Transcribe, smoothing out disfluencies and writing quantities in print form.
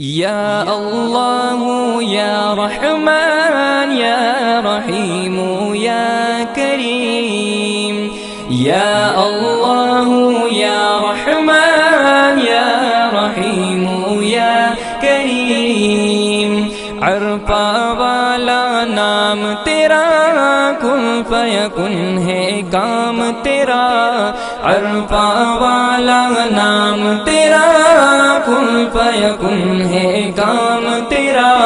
या अल्लाह या रहमान या रहीम या करीम। या अल्लाह या रहमान या रहीम या करीम। अरफा वाला नाम तेरा, कुन फयकुन है काम तेरा। अरफा वाला नाम तेरा, कुन फयकुन है काम तेरा।